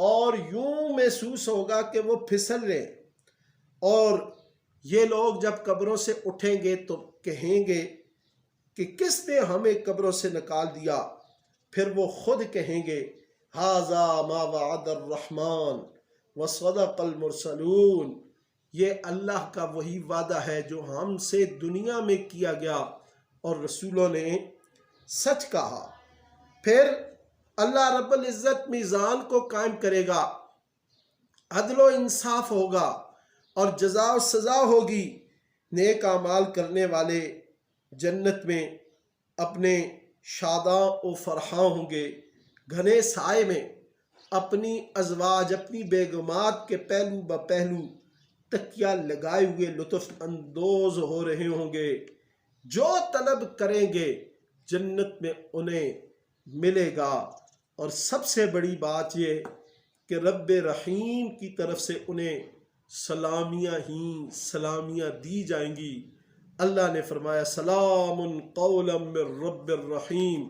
اور یوں محسوس ہوگا کہ وہ پھسل رہے ہیں، اور یہ لوگ جب قبروں سے اٹھیں گے تو کہیں گے کہ کس نے ہمیں قبروں سے نکال دیا؟ پھر وہ خود کہیں گے ھذا ما وعد الرحمن وصدق المرسلون، یہ اللہ کا وہی وعدہ ہے جو ہم سے دنیا میں کیا گیا اور رسولوں نے سچ کہا۔ پھر اللہ رب العزت میزان کو قائم کرے گا، عدل و انصاف ہوگا اور جزا و سزا ہوگی۔ نیک اعمال کرنے والے جنت میں اپنے شاداں و فرحاں ہوں گے، گھنے سائے میں اپنی ازواج، اپنی بیگمات کے پہلو بہ پہلو تکیہ لگائے ہوئے لطف اندوز ہو رہے ہوں گے۔ جو طلب کریں گے جنت میں انہیں ملے گا، اور سب سے بڑی بات یہ کہ رب رحیم کی طرف سے انہیں سلامیاں ہی سلامیاں دی جائیں گی۔ اللہ نے فرمایا سلام قولا من رب الرحیم،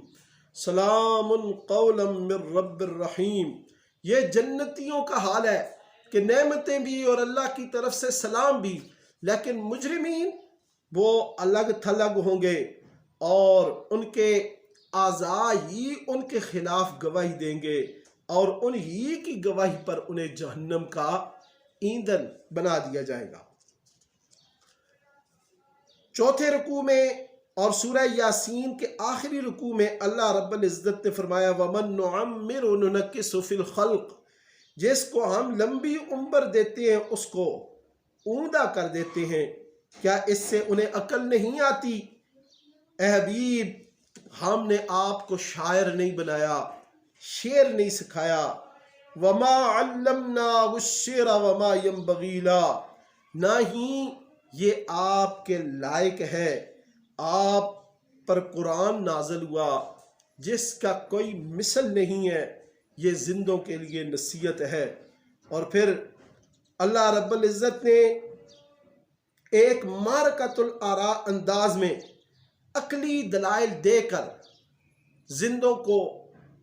سلام قولا من رب الرحیم۔ یہ جنتیوں کا حال ہے کہ نعمتیں بھی اور اللہ کی طرف سے سلام بھی، لیکن مجرمین وہ الگ تھلگ ہوں گے اور ان کے اعضاء ہی ان کے خلاف گواہی دیں گے، اور انہی کی گواہی پر انہیں جہنم کا ایندھن بنا دیا جائے گا۔ چوتھے رکوع میں اور سورہ یاسین کے آخری رکوع میں اللہ رب العزت نے فرمایا وَمَن نُعَمِّرُ نُنَكِّسُ فِي الْخَلْقِ، جس کو ہم لمبی عمر دیتے ہیں اس کو اوندا کر دیتے ہیں، کیا اس سے انہیں عقل نہیں آتی؟ اے حبیب، ہم نے آپ کو شاعر نہیں بنایا، شعر نہیں سکھایا۔ وَمَا عَلَّمْنَاهُ الشِّعْرَ وَمَا يَنبَغِي لَهُ، نہ ہی یہ آپ کے لائق ہے۔ آپ پر قرآن نازل ہوا جس کا کوئی مثل نہیں ہے، یہ زندوں کے لیے نصیحت ہے۔ اور پھر اللہ رب العزت نے ایک معرکۃ الآراء انداز میں عقلی دلائل دے کر زندوں کو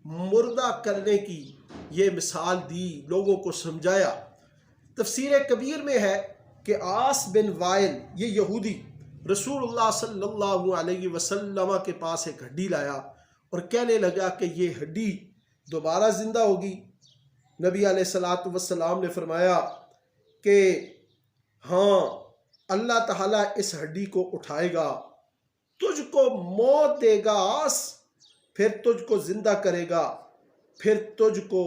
مردہ کرنے کی یہ مثال دی، لوگوں کو سمجھایا۔ تفسیر کبیر میں ہے کہ عاص بن وائل یہ یہودی رسول اللہ صلی اللہ علیہ وسلم کے پاس ایک ہڈی لایا اور کہنے لگا کہ یہ ہڈی دوبارہ زندہ ہوگی۔ نبی علیہ الصلوۃ والسلام نے فرمایا کہ ہاں، اللہ تعالیٰ اس ہڈی کو اٹھائے گا، تجھ کو موت دے گا عاص، پھر تجھ کو زندہ کرے گا، پھر تجھ کو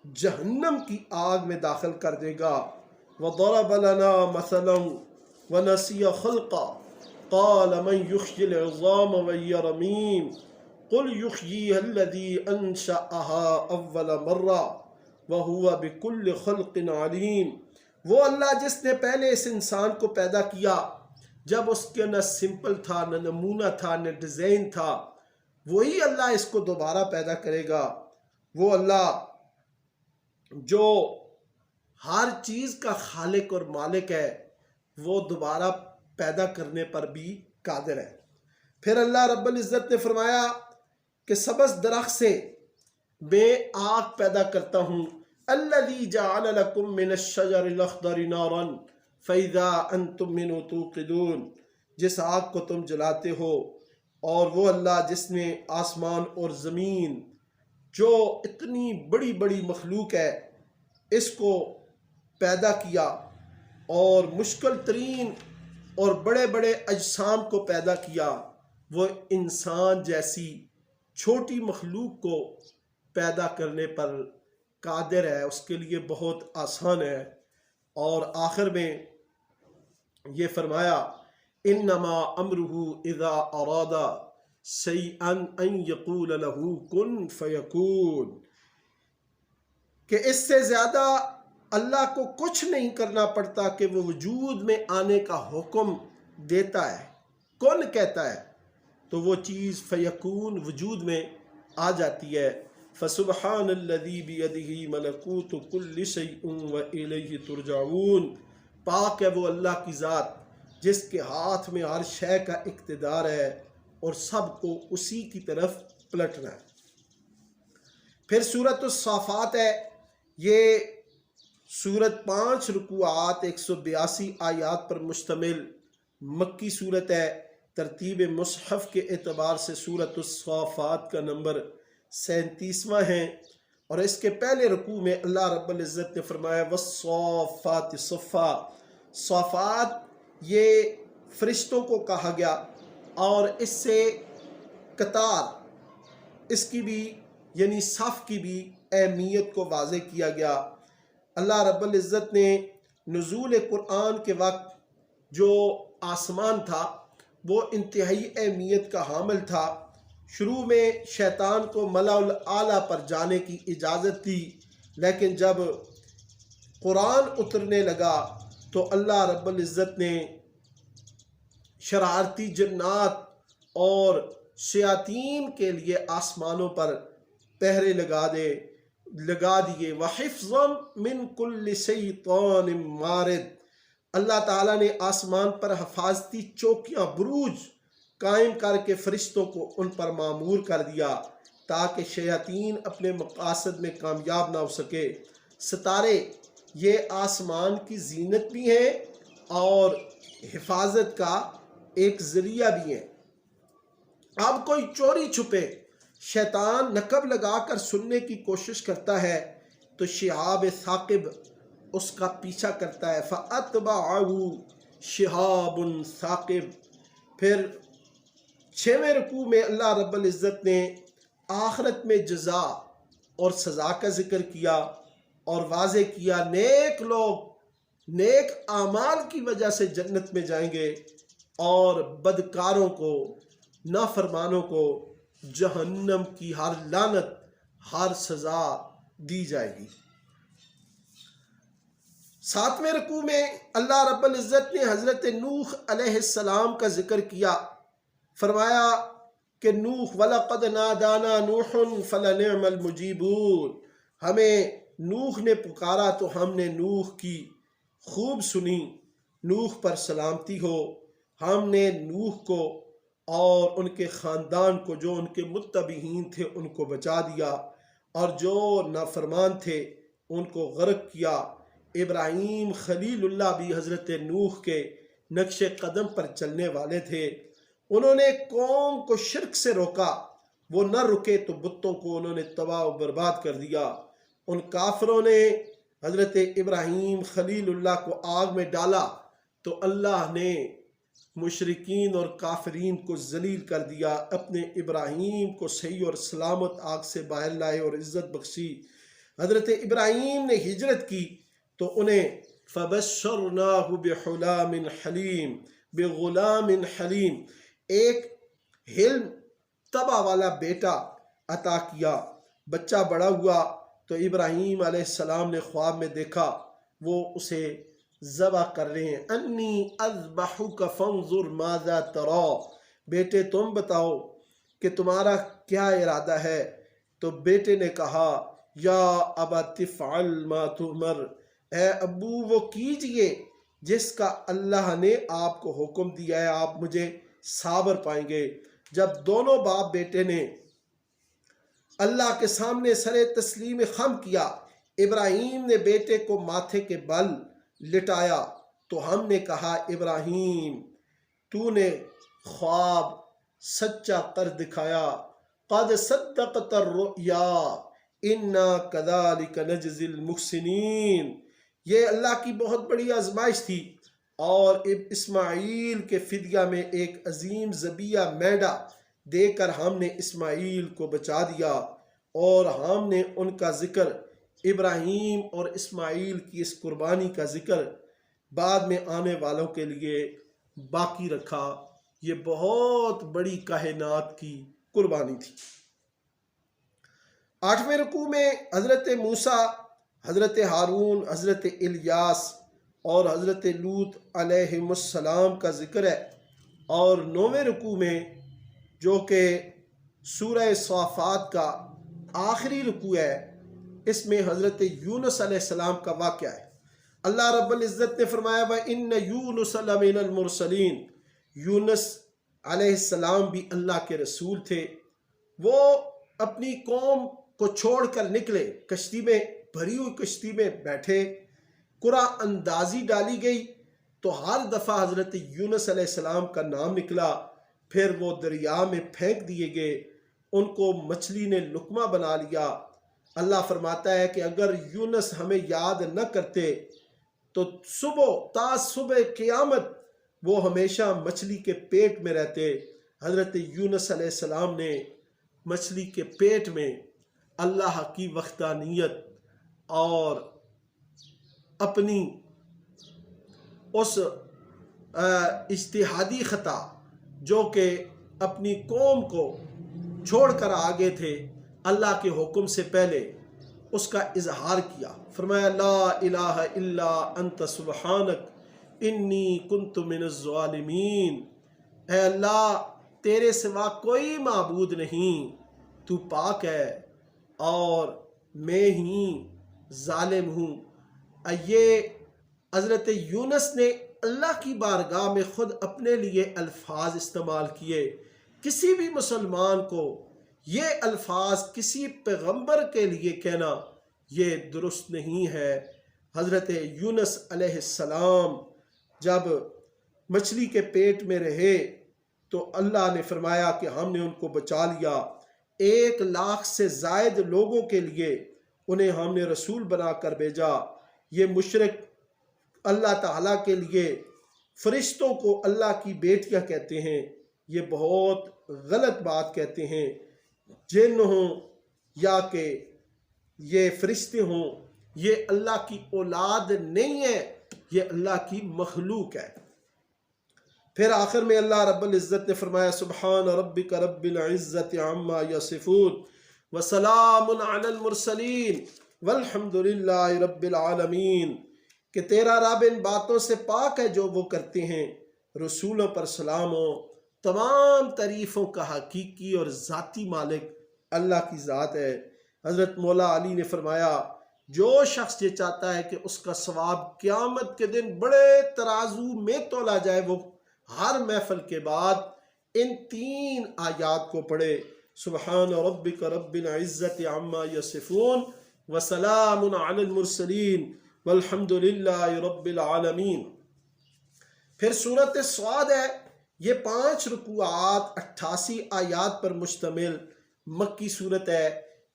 جہنم کی آگ میں داخل کر دے گا۔ وَضَرَبَ لَنَا مَثَلًا وَنَسِيَ خَلْقًا قَالَ مَنْ يُحْيِي الْعِظَامَ وَهِيَ رَمِيمٌ قُلْ يُحْيِيهَا الَّذِي أَنشَأَهَا أَوَّلَ مَرَّةٍ وَهُوَ بِكُلِّ خَلْقٍ عَلِيمٌ، وہ اللہ جس نے پہلے اس انسان کو پیدا کیا جب اس کے نہ سمپل تھا، نہ نمونہ تھا، نہ ڈیزائن تھا، وہی اللہ اس کو دوبارہ پیدا کرے گا۔ وہ اللہ جو ہر چیز کا خالق اور مالک ہے، وہ دوبارہ پیدا کرنے پر بھی قادر ہے۔ پھر اللہ رب العزت نے فرمایا کہ سبز درخت سے میں آگ پیدا کرتا ہوں، الذی جعل لکم من الشجر الاخضر نارا فاذا انتم منہ توقدون، جس آگ کو تم جلاتے ہو، اور وہ اللہ جس نے آسمان اور زمین جو اتنی بڑی بڑی مخلوق ہے اس کو پیدا کیا، اور مشکل ترین اور بڑے بڑے اجسام کو پیدا کیا، وہ انسان جیسی چھوٹی مخلوق کو پیدا کرنے پر قادر ہے، اس کے لیے بہت آسان ہے۔ اور آخر میں یہ فرمایا انما امرہ اذا اراد شیئا ان یقول له کن فیکون، کہ اس سے زیادہ اللہ کو کچھ نہیں کرنا پڑتا کہ وہ وجود میں آنے کا حکم دیتا ہے، کن کہتا ہے تو وہ چیز فیکون وجود میں آ جاتی ہے۔ فسبحان الذی بیدہ ملکوت کل شیء والیہ ترجعون، پاک ہے وہ اللہ کی ذات جس کے ہاتھ میں ہر شے کا اقتدار ہے اور سب کو اسی کی طرف پلٹنا ہے۔ پھر سورۃ الصافات ہے، یہ سورت 5 رکوعات 182 آیات پر مشتمل مکی صورت ہے۔ ترتیب مصحف کے اعتبار سے سورت الصافات کا نمبر 37واں ہے، اور اس کے پہلے رکوع میں اللہ رب العزت نے فرمایا والصافات صفا۔ صافات یہ فرشتوں کو کہا گیا، اور اس سے قطار، اس کی بھی یعنی صف کی بھی اہمیت کو واضح کیا گیا۔ اللہ رب العزت نے نزول قرآن کے وقت جو آسمان تھا وہ انتہائی اہمیت کا حامل تھا۔ شروع میں شیطان کو ملا الاعلیٰ پر جانے کی اجازت تھی، لیکن جب قرآن اترنے لگا تو اللہ رب العزت نے شرارتی جنات اور شیاطین کے لیے آسمانوں پر پہرے لگا دیے۔ وحفظا من کل شیطان مارد، اللہ تعالیٰ نے آسمان پر حفاظتی چوکیاں، بروج قائم کر کے فرشتوں کو ان پر معمور کر دیا تاکہ شیاطین اپنے مقاصد میں کامیاب نہ ہو سکے۔ ستارے یہ آسمان کی زینت بھی ہیں اور حفاظت کا ایک ذریعہ بھی ہیں۔ اب کوئی چوری چھپے شیطان نقب لگا کر سننے کی کوشش کرتا ہے تو شہاب ثاقب اس کا پیچھا کرتا ہے، فَأَتْبَعَهُ شِهَابٌ ثَاقِبٌ۔ پھر 6ویں رکوع میں اللہ رب العزت نے آخرت میں جزا اور سزا کا ذکر کیا اور واضح کیا نیک لوگ نیک اعمال کی وجہ سے جنت میں جائیں گے، اور بدکاروں کو، نافرمانوں کو جہنم کی ہر لعنت، ہر سزا دی جائے گی۔ 7ویں رکوع میں اللہ رب العزت نے حضرت نوح علیہ السلام کا ذکر کیا۔ فرمایا کہ نوح وَلَقَدْ نَادَانَا نُوحٌ فَلَنِعْمَ الْمُجِيبُونَ، ہمیں نوح نے پکارا تو ہم نے نوح کی خوب سنی۔ نوح پر سلامتی ہو۔ ہم نے نوح کو اور ان کے خاندان کو، جو ان کے متبعین تھے، ان کو بچا دیا، اور جو نافرمان تھے ان کو غرق کیا۔ ابراہیم خلیل اللہ بھی حضرت نوح کے نقش قدم پر چلنے والے تھے۔ انہوں نے قوم کو شرک سے روکا، وہ نہ رکے تو بتوں کو انہوں نے تباہ و برباد کر دیا۔ ان کافروں نے حضرت ابراہیم خلیل اللہ کو آگ میں ڈالا تو اللہ نے مشرکین اور کافرین کو ذلیل کر دیا، اپنے ابراہیم کو صحیح اور سلامت آگ سے باہر لائے اور عزت بخشی۔ حضرت ابراہیم نے ہجرت کی تو انہیں فَبَشَّرْنَاهُ بِغُلَامٍ حَلِيمٍ، ایک حلم طبع والا بیٹا عطا کیا۔ بچہ بڑا ہوا تو ابراہیم علیہ السلام نے خواب میں دیکھا وہ اسے ذبح کر رہے ہیں۔ انی اذبحک فانظر ماذا تری، بیٹے تم بتاؤ کہ تمہارا کیا ارادہ ہے؟ تو بیٹے نے کہا یا ابت افعل ما تؤمر، اے ابو وہ کیجئے جس کا اللہ نے آپ کو حکم دیا ہے، آپ مجھے صابر پائیں گے۔ جب دونوں باپ بیٹے نے اللہ کے سامنے سر تسلیم خم کیا، ابراہیم نے بیٹے کو ماتھے کے بل لٹایا تو ہم نے کہا ابراہیم تو نے خواب سچا کر دکھایا، قد صدقت الرؤیا انا کذالک نجزی المحسنین۔ یہ اللہ کی بہت بڑی آزمائش تھی، اور اسماعیل کے فدیہ میں ایک عظیم ذبیحہ مینڈا دے کر ہم نے اسماعیل کو بچا دیا، اور ہم نے ان کا ذکر، ابراہیم اور اسماعیل کی اس قربانی کا ذکر بعد میں آنے والوں کے لیے باقی رکھا۔ یہ بہت بڑی کائنات کی قربانی تھی۔ 8ویں رکوع میں حضرت موسیٰ، حضرت ہارون، حضرت الیاس اور حضرت لوط علیہ السلام کا ذکر ہے، اور 9ویں رکوع میں جو کہ سورہ صافات کا آخری رکوع ہے، اس میں حضرت یونس علیہ السلام کا واقعہ ہے۔ اللہ رب العزت نے فرمایا وَإِنَّ يُونُسَ لَمِنَ الْمُرْسَلِينَ، یونس علیہ السلام بھی اللہ کے رسول تھے۔ وہ اپنی قوم کو چھوڑ کر نکلے، کشتی میں بھری ہوئی کشتی میں بیٹھے، قرآن اندازی ڈالی گئی تو ہر دفعہ حضرت یونس علیہ السلام کا نام نکلا، پھر وہ دریا میں پھینک دیے گئے، ان کو مچھلی نے لقمہ بنا لیا۔ اللہ فرماتا ہے کہ اگر یونس ہمیں یاد نہ کرتے تو تا صبح قیامت وہ ہمیشہ مچھلی کے پیٹ میں رہتے۔ حضرت یونس علیہ السلام نے مچھلی کے پیٹ میں اللہ کی وحدانیت اور اپنی اس اجتہادی خطا جو کہ اپنی قوم کو چھوڑ کر آگے تھے، اللہ کے حکم سے پہلے اس کا اظہار کیا۔ فرمایا لا الہ الا انت سبحانک انی کنت من الظالمین، اے اللہ تیرے سوا کوئی معبود نہیں، تو پاک ہے اور میں ہی ظالم ہوں۔ یہ حضرت یونس نے اللہ کی بارگاہ میں خود اپنے لیے الفاظ استعمال کیے۔ کسی بھی مسلمان کو یہ الفاظ کسی پیغمبر کے لیے کہنا یہ درست نہیں ہے۔ حضرت یونس علیہ السلام جب مچھلی کے پیٹ میں رہے تو اللہ نے فرمایا کہ ہم نے ان کو بچا لیا۔ 1,00,000 سے زائد لوگوں کے لیے انہیں ہم نے رسول بنا کر بھیجا۔ یہ مشرک اللہ تعالیٰ کے لیے فرشتوں کو اللہ کی بیٹیاں کہتے ہیں، یہ بہت غلط بات کہتے ہیں۔ جن ہوں یا کہ یہ فرشتے ہوں، یہ اللہ کی اولاد نہیں ہے، یہ اللہ کی مخلوق ہے۔ پھر آخر میں اللہ رب العزت نے فرمایا سبحان ربک رب العزت عما یصفون وسلام علی المرسلین والحمد للہ رب العالمین، کہ تیرا رب ان باتوں سے پاک ہے جو وہ کرتے ہیں، رسولوں پر سلام ہو، تمام تعریفوں کا حقیقی اور ذاتی مالک اللہ کی ذات ہے۔ حضرت مولا علی نے فرمایا جو شخص یہ چاہتا ہے کہ اس کا ثواب قیامت کے دن بڑے ترازو میں تولا جائے، وہ ہر محفل کے بعد ان 3 آیات کو پڑھے، سبحان ربک رب العزت عما یصفون وسلام علی المرسلین والحمد للہ رب العالمین۔ پھر سورۃ صاد ہے، یہ 5 رکوعات 88 آیات پر مشتمل مکی صورت ہے۔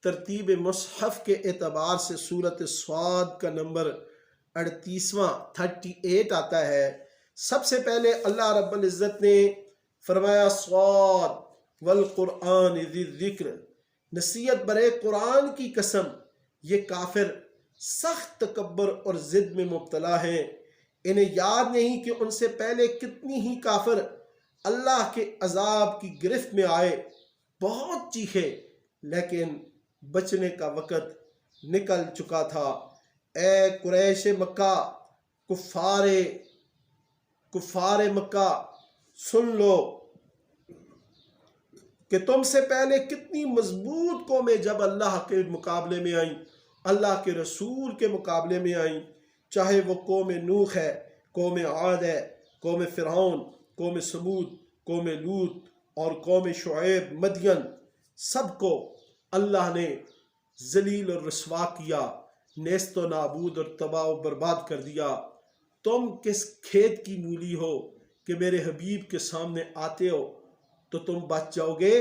ترتیب مصحف کے اعتبار سے سورۃ صاد کا نمبر 38 آتا ہے۔ سب سے پہلے اللہ رب العزت نے فرمایا صاد والقرآن ذی الذکر، نصیحت برے قرآن کی قسم، یہ کافر سخت تکبر اور ضد میں مبتلا ہیں۔ انہیں یاد نہیں کہ ان سے پہلے کتنی ہی کافر اللہ کے عذاب کی گرفت میں آئے، بہت چیخے لیکن بچنے کا وقت نکل چکا تھا۔ اے قریش مکہ، کفار مکہ سن لو کہ تم سے پہلے کتنی مضبوط قومیں جب اللہ کے مقابلے میں آئیں، اللہ کے رسول کے مقابلے میں آئیں، چاہے وہ قوم نوح ہے، قوم عاد ہے، قوم فرعون، قوم سمود، قوم لوط اور قوم شعیب مدین، سب کو اللہ نے ذلیل اور رسوا کیا، نیست و نابود اور تباہ و برباد کر دیا۔ تم کس کھیت کی مولی ہو کہ میرے حبیب کے سامنے آتے ہو تو تم بچ جاؤ گے؟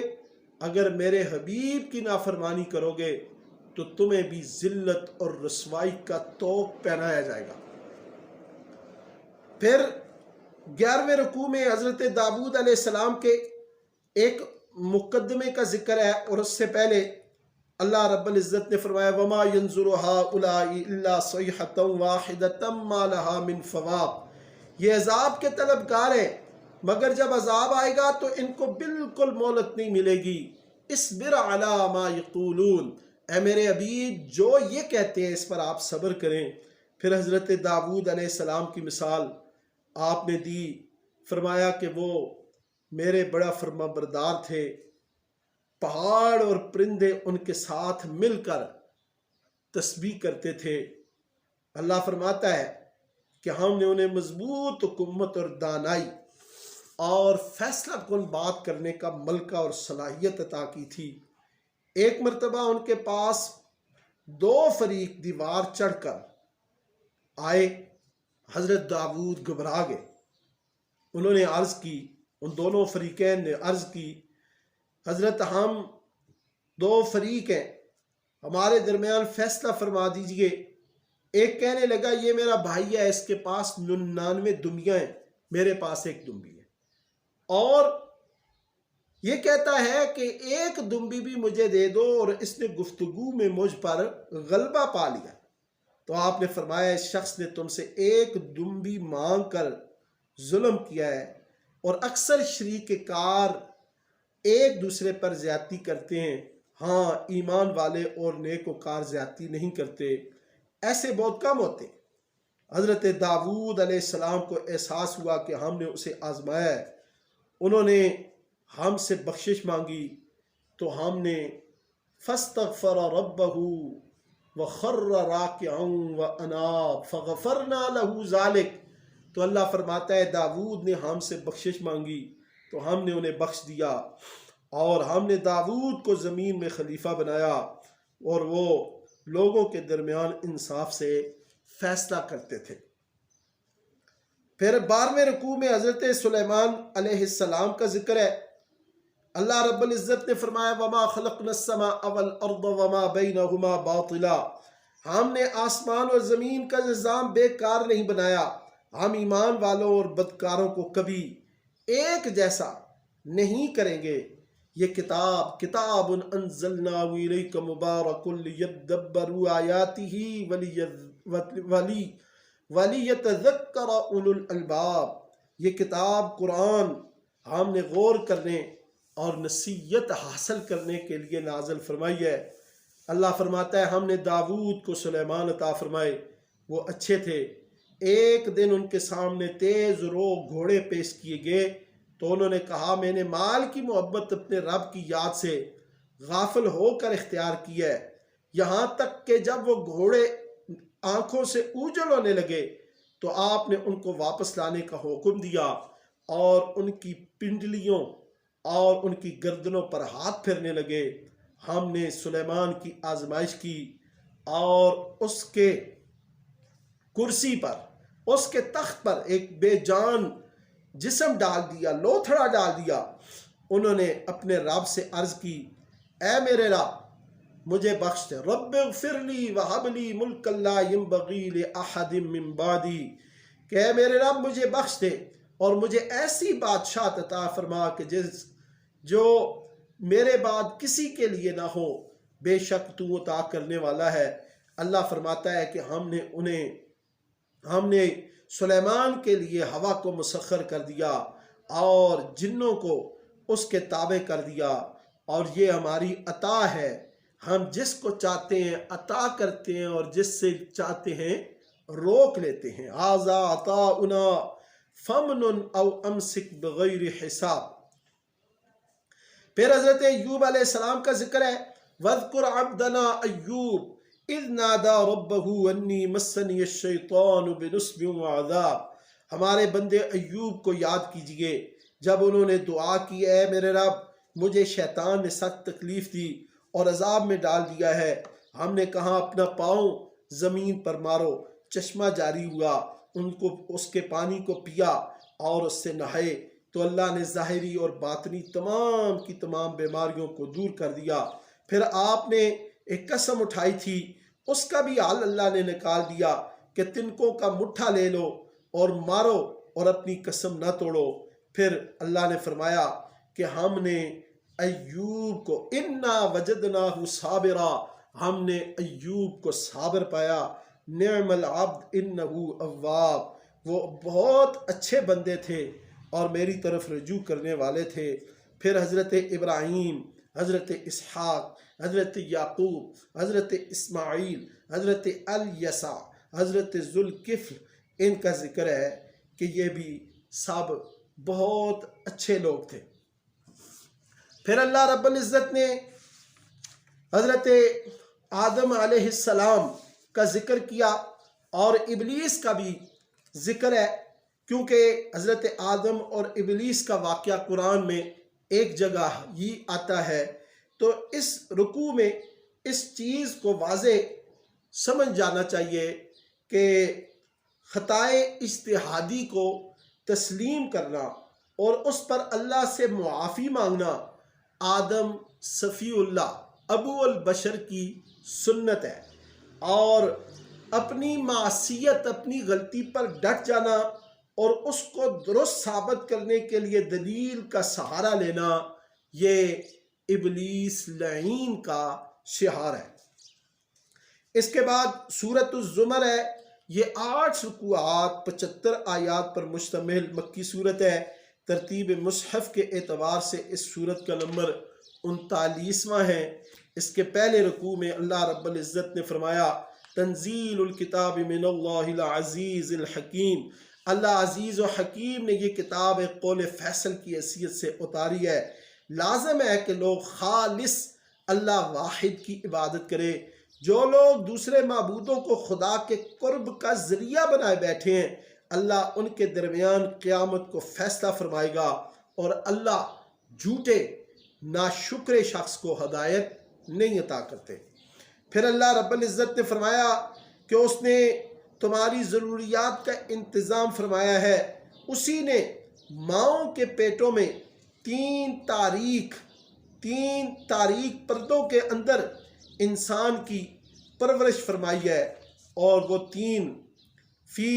اگر میرے حبیب کی نافرمانی کرو گے تو تمہیں بھی ذلت اور رسوائی کا طوق پہنایا جائے گا۔ پھر 11ویں رکوع میں حضرت داؤد علیہ السلام کے ایک مقدمے کا ذکر ہے، اور اس سے پہلے اللہ رب العزت نے فرمایا وَمَا يَنظُرُ هَؤُلَاءِ إِلَّا صَيْحَةً وَاحِدَةً مَا لَهَا مِنْ فَوَاقٍ، یہ عذاب کے طلبگار ہیں مگر جب عذاب آئے گا تو ان کو بالکل مہلت نہیں ملے گی۔ اصبر علی ما یقولون، اے میرے حبیب جو یہ کہتے ہیں اس پر آپ صبر کریں۔ پھر حضرت داؤد علیہ السلام کی مثال آپ نے دی، فرمایا کہ وہ میرے بڑا فرما بردار تھے، پہاڑ اور پرندے ان کے ساتھ مل کر تسبیح کرتے تھے۔ اللہ فرماتا ہے کہ ہم نے انہیں مضبوط حکمت اور دانائی اور فیصلہ کن بات کرنے کا ملکہ اور صلاحیت عطا کی تھی۔ ایک مرتبہ ان کے پاس دو فریق دیوار چڑھ کر آئے۔ حضرت داؤد گھبرا گئے۔ انہوں نے عرض کی، ان دونوں فریقین نے عرض کی، حضرت ہم دو فریق ہیں، ہمارے درمیان فیصلہ فرما دیجئے۔ ایک کہنے لگا یہ میرا بھائی ہے، اس کے پاس 99 دمبیاں ہیں، میرے پاس ایک دمبی ہے، اور یہ کہتا ہے کہ ایک دمبی بھی مجھے دے دو، اور اس نے گفتگو میں مجھ پر غلبہ پا لیا۔ تو آپ نے فرمایا اس شخص نے تم سے ایک دمبی مانگ کر ظلم کیا ہے، اور اکثر شریک کار ایک دوسرے پر زیادتی کرتے ہیں، ہاں ایمان والے اور نیک وکار زیادتی نہیں کرتے، ایسے بہت کم ہوتے۔ حضرت داؤد علیہ السلام کو احساس ہوا کہ ہم نے اسے آزمایا ہے، انہوں نے ہم سے بخشش مانگی، تو ہم نے فاستغفر ربہ وخر راکعا واناب فغفرنا له ذلک۔ تو اللہ فرماتا ہے داؤد نے ہم سے بخشش مانگی تو ہم نے انہیں بخش دیا، اور ہم نے داؤد کو زمین میں خلیفہ بنایا، اور وہ لوگوں کے درمیان انصاف سے فیصلہ کرتے تھے۔ پھر 12ویں رکوع میں حضرت سلیمان علیہ السلام کا ذکر ہے۔ اللہ رب العزت نے فرمایا وَمَا خَلَقْنَا السَّمَاءَ وَالْأَرْضَ وَمَا بَيْنَهُمَا بَاطِلًا، ہم نے آسمان اور زمین کا نظام بیکار نہیں بنایا، ہم ایمان والوں اور بدکاروں کو کبھی ایک جیسا نہیں کریں گے۔ یہ کتاب انزلناہ الیک مبارک لیدبروا آیاتہ ولیتذکر اولو الالباب، یہ کتاب قرآن ہم نے غور کرنے اور نصیحت حاصل کرنے کے لیے نازل فرمائی ہے۔ اللہ فرماتا ہے ہم نے داؤد کو سلیمان عطا فرمائے، وہ اچھے تھے۔ ایک دن ان کے سامنے تیز رو گھوڑے پیش کیے گئے، تو انہوں نے کہا میں نے مال کی محبت اپنے رب کی یاد سے غافل ہو کر اختیار کی ہے، یہاں تک کہ جب وہ گھوڑے آنکھوں سے اوجھل ہونے لگے تو آپ نے ان کو واپس لانے کا حکم دیا، اور ان کی پنڈلیوں اور ان کی گردنوں پر ہاتھ پھرنے لگے۔ ہم نے سلیمان کی آزمائش کی، اور اس کے کرسی پر، اس کے تخت پر ایک بے جان جسم ڈال دیا، لوتھڑا ڈال دیا۔ انہوں نے اپنے رب سے عرض کی اے میرے رب مجھے بخش دے، رب اغفر لی وہب لی ملک لا ینبغی لأحد من بعدی، کہ اے میرے رب مجھے بخش دے اور مجھے ایسی بادشاہت عطا فرما کہ جو میرے بعد کسی کے لیے نہ ہو، بے شک تو عطا کرنے والا ہے۔ اللہ فرماتا ہے کہ ہم نے سلیمان کے لیے ہوا کو مسخر کر دیا اور جنوں کو اس کے تابع کر دیا، اور یہ ہماری عطا ہے، ہم جس کو چاہتے ہیں عطا کرتے ہیں اور جس سے چاہتے ہیں روک لیتے ہیں۔ ھذا عطاؤنا فمنن او امسک بغیر حساب۔ پھر حضرت ایوب علیہ السلام کا ذکر ہے وَاذْكُرْ عَبْدَنَا ایوب اذ نادى ربه انی مسنی الشیطان بنصب وعذاب۔ ہمارے بندے ایوب کو یاد کیجئے جب انہوں نے دعا کی اے میرے رب مجھے شیطان نے سخت تکلیف دی اور عذاب میں ڈال دیا ہے۔ ہم نے کہا اپنا پاؤں زمین پر مارو، چشمہ جاری ہوا، اس کے پانی کو پیا اور اس سے نہائے، تو اللہ نے ظاہری اور باطنی تمام کی تمام بیماریوں کو دور کر دیا۔ پھر آپ نے ایک قسم اٹھائی تھی، اس کا بھی حال اللہ نے نکال دیا کہ تنکوں کا مٹھا لے لو اور مارو اور اپنی قسم نہ توڑو۔ پھر اللہ نے فرمایا کہ ہم نے ایوب کو انا وجدناہ صابرا، ہم نے ایوب کو صابر پایا، نعم العبد انہ اواب، وہ بہت اچھے بندے تھے اور میری طرف رجوع کرنے والے تھے۔ پھر حضرت ابراہیم، حضرت اسحاق، حضرت یعقوب، حضرت اسماعیل، حضرت الیسع، حضرت ذوالکفل، ان کا ذکر ہے کہ یہ بھی سب بہت اچھے لوگ تھے۔ پھر اللہ رب العزت نے حضرت آدم علیہ السلام کا ذکر کیا اور ابلیس کا بھی ذکر ہے، کیونکہ حضرت آدم اور ابلیس کا واقعہ قرآن میں ایک جگہ ہی آتا ہے۔ تو اس رکوع میں اس چیز کو واضح سمجھ جانا چاہیے کہ خطائے اجتہادی کو تسلیم کرنا اور اس پر اللہ سے معافی مانگنا آدم صفی اللہ ابو البشر کی سنت ہے، اور اپنی معصیت، اپنی غلطی پر ڈٹ جانا اور اس کو درست ثابت کرنے کے لیے دلیل کا سہارا لینا، یہ ابلیس لعین کا شعار ہے۔ اس کے بعد سورۃ الزمر ہے، یہ 8 رکوعات 75 آیات پر مشتمل مکی صورت ہے۔ ترتیب مصحف کے اعتبار سے اس صورت کا نمبر 39واں ہے۔ اس کے پہلے رکوع میں اللہ رب العزت نے فرمایا تنزیل الکتاب من اللہ العزیز الحکیم، اللہ عزیز و حکیم نے یہ کتاب ایک قول فیصل کی حیثیت سے اتاری ہے۔ لازم ہے کہ لوگ خالص اللہ واحد کی عبادت کرے۔ جو لوگ دوسرے معبودوں کو خدا کے قرب کا ذریعہ بنائے بیٹھے ہیں، اللہ ان کے درمیان قیامت کو فیصلہ فرمائے گا، اور اللہ جھوٹے ناشکر شخص کو ہدایت نہیں عطا کرتے۔ پھر اللہ رب العزت نے فرمایا کہ اس نے تمہاری ضروریات کا انتظام فرمایا ہے، اسی نے ماؤں کے پیٹوں میں 3 تاریک پردوں کے اندر انسان کی پرورش فرمائی ہے، اور وہ 3 فی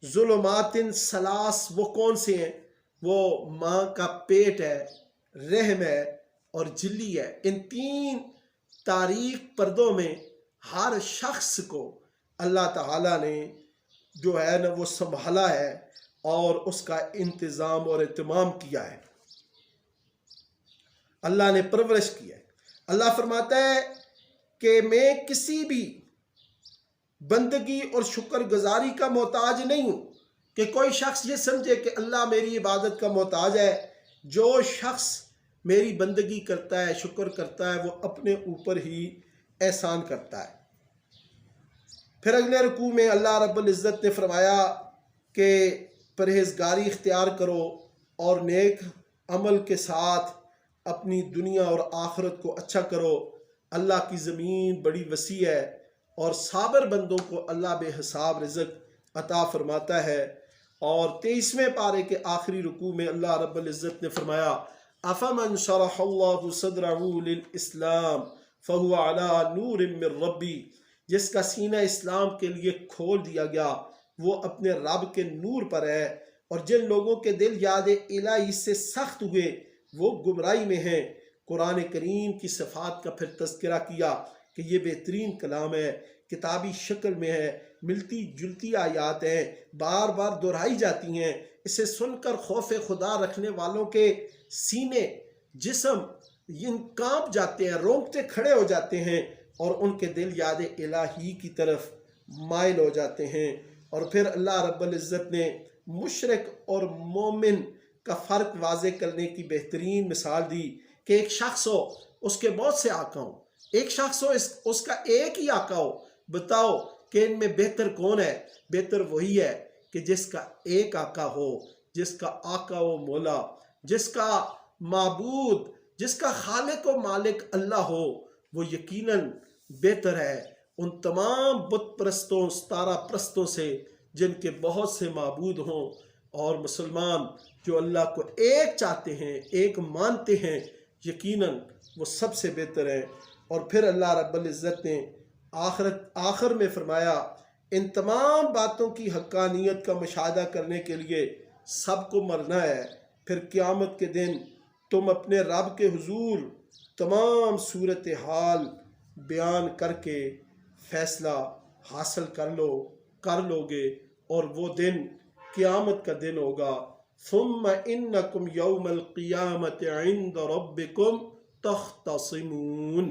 ظلمات ثلاث وہ کون سے ہیں؟ وہ ماں کا پیٹ ہے، رحم ہے اور جھلی ہے۔ ان 3 تاریک پردوں میں ہر شخص کو اللہ تعالیٰ نے جو ہے نا وہ سنبھالا ہے اور اس کا انتظام اور اہتمام کیا ہے، اللہ نے پرورش کیا ہے۔ اللہ فرماتا ہے کہ میں کسی بھی بندگی اور شکر گزاری کا محتاج نہیں ہوں، کہ کوئی شخص یہ سمجھے کہ اللہ میری عبادت کا محتاج ہے۔ جو شخص میری بندگی کرتا ہے، شکر کرتا ہے، وہ اپنے اوپر ہی احسان کرتا ہے۔ پھر اگلے رکوع میں اللہ رب العزت نے فرمایا کہ پرہیزگاری اختیار کرو اور نیک عمل کے ساتھ اپنی دنیا اور آخرت کو اچھا کرو۔ اللہ کی زمین بڑی وسیع ہے اور صابر بندوں کو اللہ بے حساب رزق عطا فرماتا ہے۔ اور 23ویں پارے کے آخری رکوع میں اللہ رب العزت نے فرمایا افمن شرح اللہ صدرہ للاسلام فہو علی نور من ربی، جس کا سینہ اسلام کے لیے کھول دیا گیا وہ اپنے رب کے نور پر ہے، اور جن لوگوں کے دل یاد الہی سے سخت ہوئے وہ گمراہی میں ہیں۔ قرآن کریم کی صفات کا پھر تذکرہ کیا کہ یہ بہترین کلام ہے، کتابی شکل میں ہے، ملتی جلتی آیات ہیں، بار بار دہرائی جاتی ہیں۔ اسے سن کر خوف خدا رکھنے والوں کے سینے، جسم کانپ جاتے ہیں، رونگٹے کھڑے ہو جاتے ہیں، اور ان کے دل یاد الہی کی طرف مائل ہو جاتے ہیں۔ اور پھر اللہ رب العزت نے مشرک اور مومن کا فرق واضح کرنے کی بہترین مثال دی کہ ایک شخص ہو، اس کے بہت سے آقا ہوں، ایک شخص ہو اس کا ایک ہی آقا ہو، بتاؤ کہ ان میں بہتر کون ہے؟ بہتر وہی ہے کہ جس کا ایک آقا ہو، جس کا آقا و مولا، جس کا معبود، جس کا خالق و مالک اللہ ہو، وہ یقیناً بہتر ہے ان تمام بت پرستوں، ستارہ پرستوں سے جن کے بہت سے معبود ہوں۔ اور مسلمان جو اللہ کو ایک چاہتے ہیں، ایک مانتے ہیں، یقیناً وہ سب سے بہتر ہیں۔ اور پھر اللہ رب العزت نے آخر میں فرمایا ان تمام باتوں کی حقانیت کا مشاہدہ کرنے کے لیے سب کو مرنا ہے، پھر قیامت کے دن تم اپنے رب کے حضور تمام صورتحال بیان کر کے فیصلہ حاصل کر لو گے، اور وہ دن قیامت کا دن ہوگا۔ ثم انکم یوم القیامت عند ربکم تختصمون۔